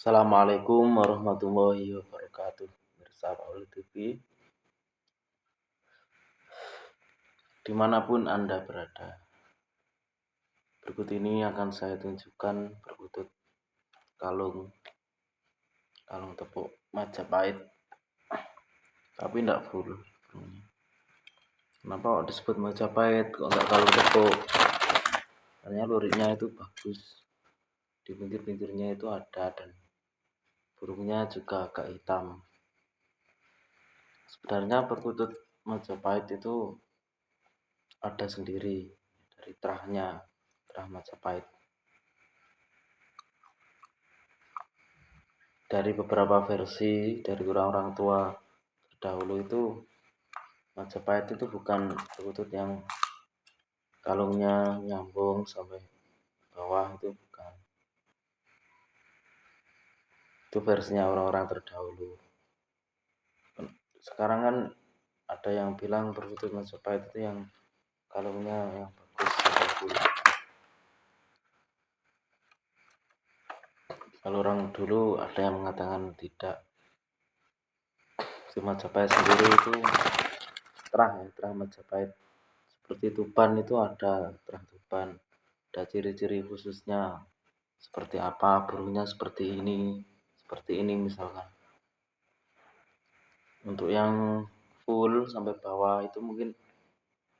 Assalamualaikum warahmatullahi wabarakatuh. Mirsa Paul TV, dimanapun Anda berada. Berikut ini akan saya tunjukkan berkutut kalung tepuk Majapahit, tapi tidak full. Kenapa kok disebut Majapahit, kok nggak kalung tepuk? Karena luritnya itu bagus, di pinggir-pinggirnya itu ada, dan burungnya juga agak hitam. Sebenarnya perkutut Majapahit itu ada sendiri dari terah Majapahit. Dari beberapa versi dari orang-orang tua terdahulu itu, Majapahit itu bukan perkutut yang kalungnya nyambung sampai bawah, itu bukan. Itu versinya orang-orang terdahulu. Sekarang kan ada yang bilang perkutut Majapahit itu yang kalungnya yang bagus sampai full. Kalau orang dulu ada yang mengatakan tidak. Si Majapahit sendiri itu terah Majapahit seperti Tuban, itu ada terah Tuban, ada ciri-ciri khususnya seperti apa, burungnya seperti ini misalkan. Untuk yang full sampai bawah itu mungkin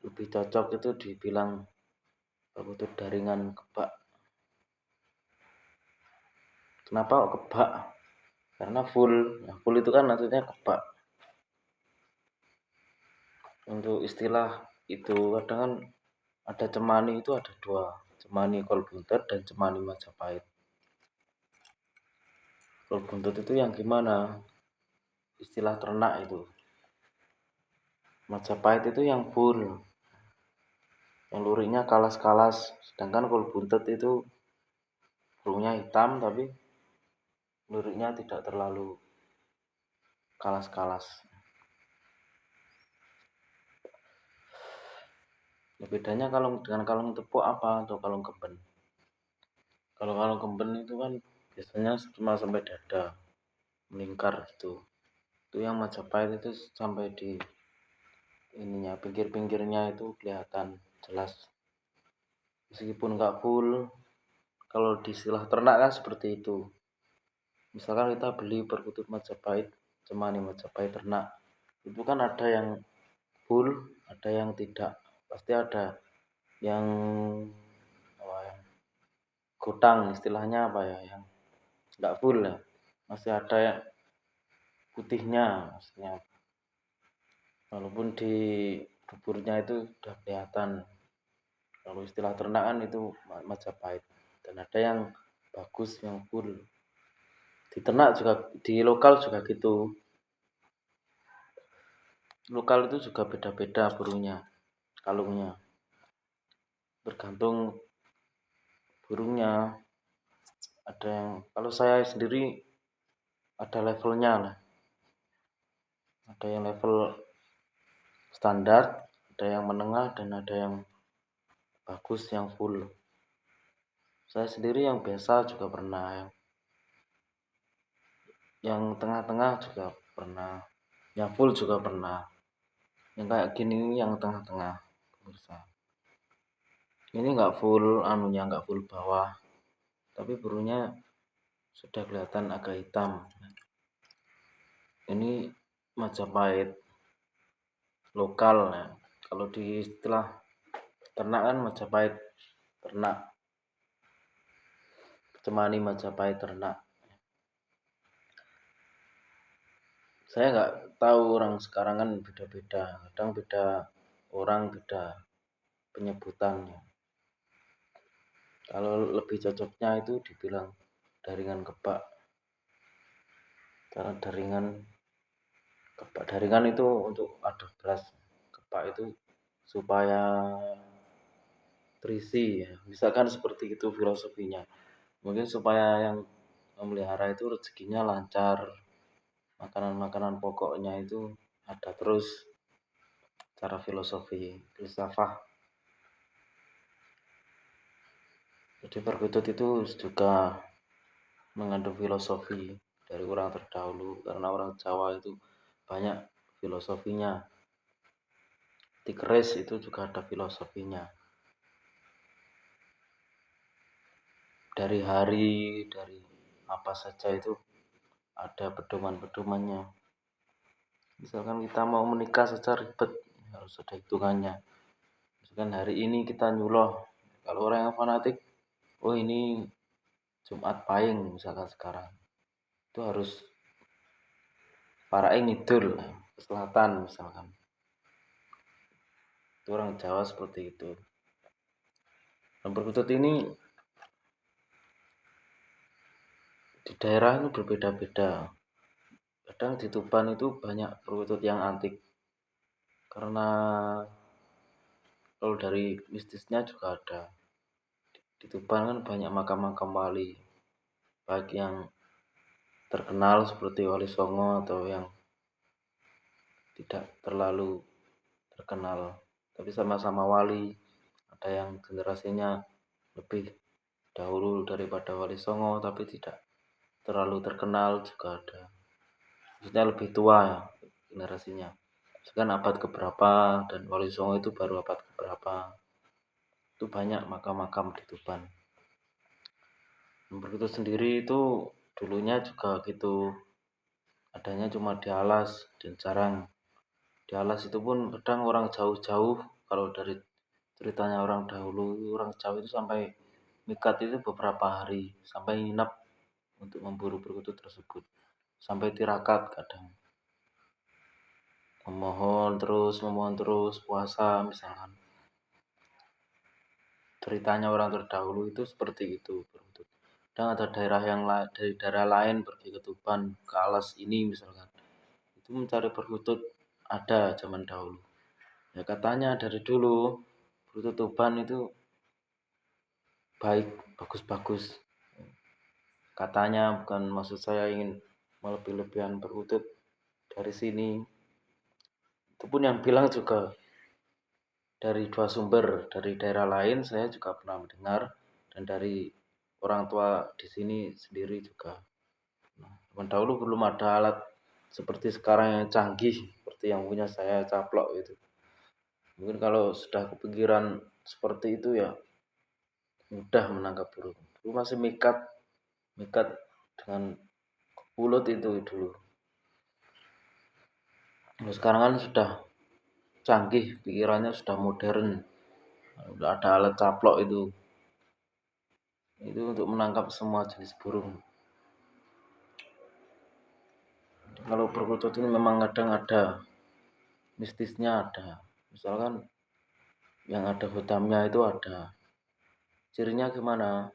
lebih cocok itu dibilang perkutut daringan kebak. Kenapa kok kebak? Karena full itu kan maksudnya kebak. Untuk istilah itu kadang kan ada cemani, itu ada dua, cemani Kolbuntet dan cemani Majapahit. Kolbuntet itu yang gimana? Istilah ternak itu. Majapahit itu yang full, yang luringnya kalas-kalas, sedangkan Kolbuntet itu burungnya hitam tapi luringnya tidak terlalu kalas-kalas. Bedanya kalung dengan kalung tepuk apa, atau kalung kemben? Kalau kalung kemben itu kan biasanya cuma sampai dada, melingkar gitu. Itu yang Majapahit itu sampai di ininya, pinggir-pinggirnya itu kelihatan jelas. Meskipun nggak full, kalau di istilah ternak kan seperti itu. Misalkan kita beli perkutut Majapahit, cemani Majapahit ternak, itu kan ada yang full, ada yang tidak. Pasti ada yang gotang, istilahnya apa ya, yang nggak full ya, masih ada yang putihnya maksudnya, walaupun di duburnya itu udah kelihatan. Kalau istilah ternak kan itu Majapahit, dan ada yang bagus yang full. Di ternak juga, di lokal juga gitu. Lokal itu juga beda-beda burungnya, kalungnya, bergantung burungnya. Ada yang, kalau saya sendiri ada levelnya lah, ada yang level standar, ada yang menengah, dan ada yang bagus yang full. Saya sendiri yang biasa juga pernah, yang tengah-tengah juga pernah, yang full juga pernah. Yang kayak gini yang tengah-tengah, pemirsa. Ini nggak full anunya, nggak full bawah, tapi burungnya sudah kelihatan agak hitam. Ini Majapahit lokal ya. Kalau di istilah ternak kan Majapahit ternak, cemani Majapahit ternak. Saya nggak tahu, orang sekarang kan beda-beda, kadang beda orang, beda penyebutannya. Kalau lebih cocoknya itu dibilang daringan kebak, karena daringan itu untuk aduk beras. Kebak itu supaya terisi ya, misalkan seperti itu filosofinya. Mungkin supaya yang memelihara itu rezekinya lancar, makanan-makanan pokoknya itu ada terus, cara filosofi filsafah. Jadi perkutut itu juga mengandung filosofi dari orang terdahulu, karena orang Jawa itu banyak filosofinya. Di keris itu juga ada filosofinya. Dari hari, dari apa saja itu ada pedoman-pedomannya. Misalkan kita mau menikah saja ribet, harus ada hitungannya. Misalkan hari ini kita nyuloh, kalau orang yang fanatik, oh ini Jumat Pahing misalkan sekarang, itu harus para ngidul ke selatan misalkan. Itu orang Jawa seperti itu. Dan perkutut ini di daerah itu berbeda-beda. Kadang di Tuban itu banyak perkutut yang antik, karena kalau dari mistisnya juga ada. Di Tuban kan banyak makam-makam wali, baik yang terkenal seperti Wali Songo atau yang tidak terlalu terkenal, tapi sama-sama wali. Ada yang generasinya lebih dahulu daripada Wali Songo tapi tidak terlalu terkenal juga ada. Maksudnya lebih tua ya generasinya. Sekarang abad keberapa dan Wali Songo itu baru abad keberapa. Itu banyak makam-makam di Tuban. Itu sendiri itu dulunya juga gitu, adanya cuma di alas dan jarang. Di alas itu pun kadang orang jauh-jauh, kalau dari ceritanya orang dahulu, orang Jawa itu sampai mikat itu beberapa hari, sampai nginap untuk memburu perkutut tersebut, sampai tirakat kadang. Memohon terus, puasa misalkan. Ceritanya orang terdahulu itu seperti itu perkutut. Dan ada daerah yang lain, dari daerah lain pergi ke Tuban, ke alas ini misalkan, itu mencari perkutut ada zaman dahulu. Ya katanya dari dulu perkutut Tuban itu baik, bagus-bagus. Katanya, bukan maksud saya ingin melebih-lebihan perkutut dari sini. Itu pun yang bilang juga dari dua sumber, dari daerah lain saya juga pernah mendengar, dan dari orang tua di sini sendiri juga. Zaman dahulu belum ada alat seperti sekarang yang canggih, seperti yang punya saya caplok itu. Mungkin kalau sudah kepikiran seperti itu ya mudah menangkap burung. Dulu masih mikat, mikat dengan mulut itu dulu. Nah, sekarang kan sudah canggih, pikirannya sudah modern, udah ada alat caplok itu untuk menangkap semua jenis burung. Kalau perkutut ini memang kadang ada mistisnya, ada misalkan yang ada hutamnya itu ada. Cirinya gimana?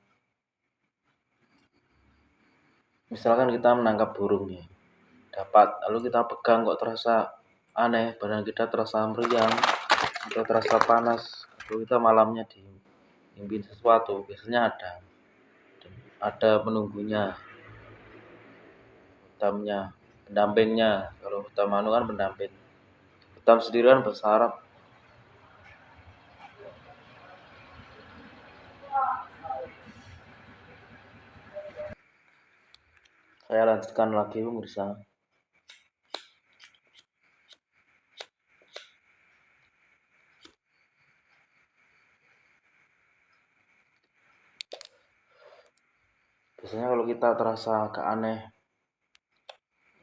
Misalkan kita menangkap burung nih, dapat, lalu kita pegang kok terasa aneh, badan kita terasa meriang, kita terasa panas, lalu kita malamnya diimbin sesuatu, biasanya ada penunggunya, hutamnya, pendampingnya. Kalau hutam anu kan pendamping, hutam sendiri kan bahasa Arab. Saya lanjutkan lagi pemirsa. Biasanya kalau kita terasa agak aneh,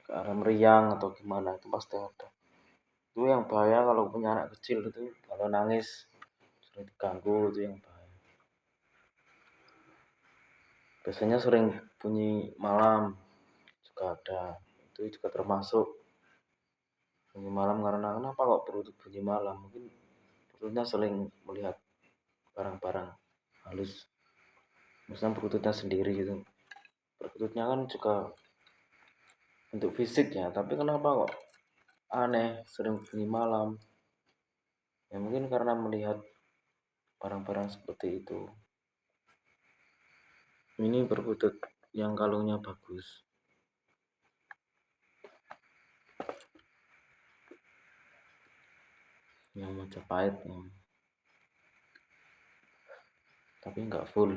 agak meriang atau gimana, itu pasti ada. Itu yang bahaya kalau punya anak kecil, itu kalau nangis sering diganggu, itu yang bahaya. Biasanya sering bunyi malam juga ada, itu juga termasuk bunyi malam. Karena kenapa kok perutut bunyi malam? Mungkin perutnya sering melihat barang-barang halus, misalnya perkututnya sendiri gitu. Perkututnya kan juga untuk fisik ya, tapi kenapa kok aneh sering bunyi malam? Ya mungkin karena melihat barang-barang seperti itu. Ini perkutut yang kalungnya bagus, yang Majapahit ya. Tapi nggak full,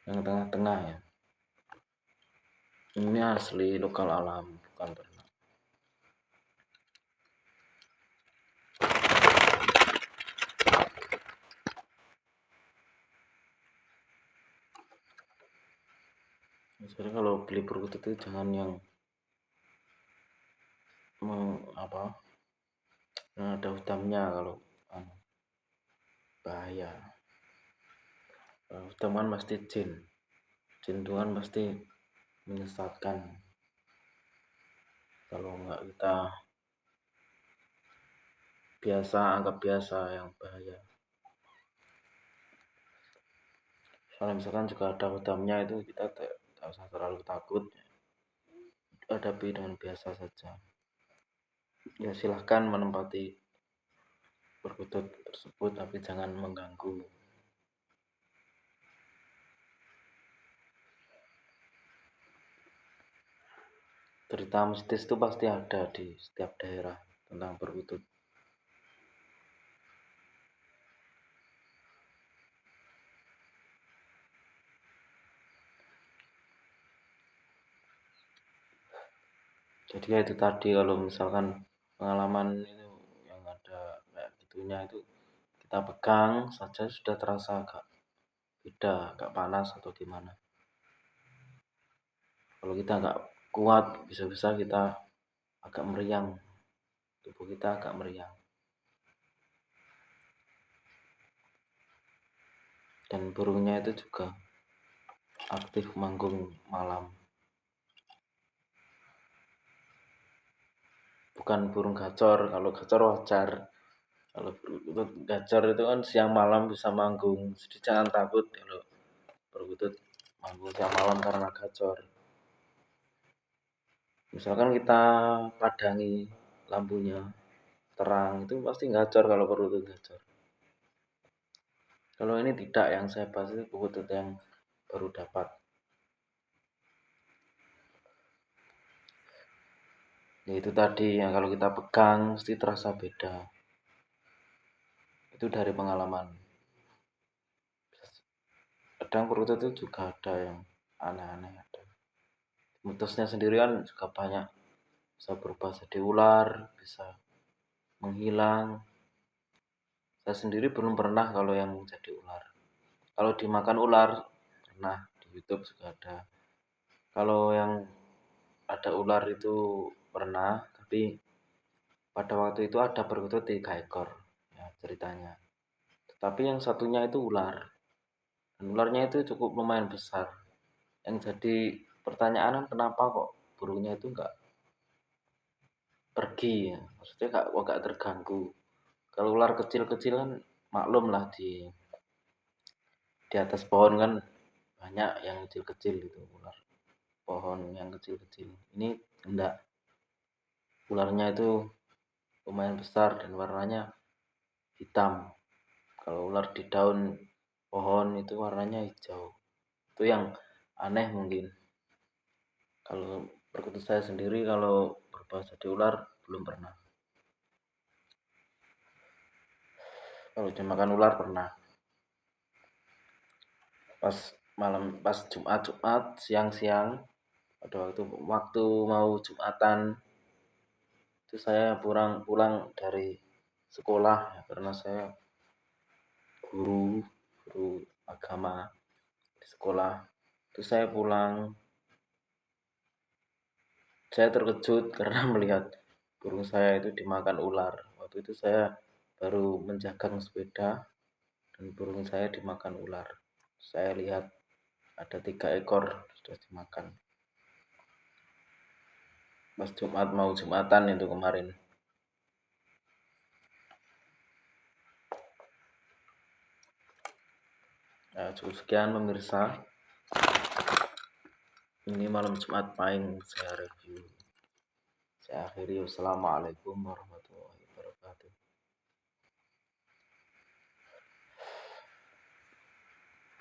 yang tengah-tengah ya. Ini asli lokal alam, bukan ternak. Jadi kalau beli perkutut itu jangan yang yang ada hitamnya, kalau bahaya. Hitam kan pasti jin Tuhan pasti menyesatkan. Kalau nggak kita anggap biasa yang bahaya. Soalnya misalkan juga ada hitamnya, itu kita tak usah terlalu takut, hadapi dengan biasa saja. Ya silahkan menempati perkutut tersebut, tapi jangan mengganggu. Cerita mistis itu pasti ada di setiap daerah tentang perkutut. Jadi ya itu tadi, kalau misalkan pengalaman itu yang ada kayak gitunya, itu kita pegang saja sudah terasa agak beda, agak panas atau gimana. Kalau kita nggak kuat, bisa-bisa kita agak meriang, tubuh kita agak meriang. Dan burungnya itu juga aktif manggung malam. Bukan burung gacor, kalau gacor wajar. Kalau perkutut gacor itu kan siang malam bisa manggung, jadi jangan takut kalau perkutut manggung siang malam karena gacor. Misalkan kita padangi lampunya terang, itu pasti gacor kalau perkutut gacor. Kalau ini tidak, yang saya bahas itu perkutut yang baru dapat. Ya itu tadi, yang kalau kita pegang mesti terasa beda. Itu dari pengalaman. Kadang perkutut itu juga ada yang aneh-aneh. Mitosnya sendiri kan juga banyak, bisa berubah jadi ular, bisa menghilang. Saya sendiri belum pernah kalau yang jadi ular. Kalau dimakan ular pernah, di YouTube juga ada. Kalau yang ada ular itu pernah, tapi pada waktu itu ada perkutut 3 ekor ya ceritanya. Tapi yang satunya itu ular, dan ularnya itu cukup lumayan besar. Yang jadi pertanyaan, kenapa kok burungnya itu enggak pergi ya, maksudnya enggak terganggu. Kalau ular kecil-kecil kan maklum lah, di atas pohon kan banyak yang kecil-kecil gitu, ular pohon yang kecil-kecil. Ini enggak, ularnya itu lumayan besar dan warnanya hitam. Kalau ular di daun pohon itu warnanya hijau. Itu yang aneh mungkin. Kalau perkutut saya sendiri kalau berubah jadi ular belum pernah. Kalau dimakan ular pernah. Pas Jumat siang-siang, pada waktu mau Jumatan, itu saya pulang dari sekolah ya, karena saya guru agama di sekolah. Itu saya pulang, saya terkejut karena melihat burung saya itu dimakan ular. Waktu itu saya baru menjagang sepeda dan burung saya dimakan ular. Saya lihat ada 3 ekor sudah dimakan. Pas mau Jumatan itu kemarin. Nah, cukup sekian pemirsa. Ini malam Jumat Pahing saya review. Saya akhiri. Wassalamualaikum warahmatullahi wabarakatuh.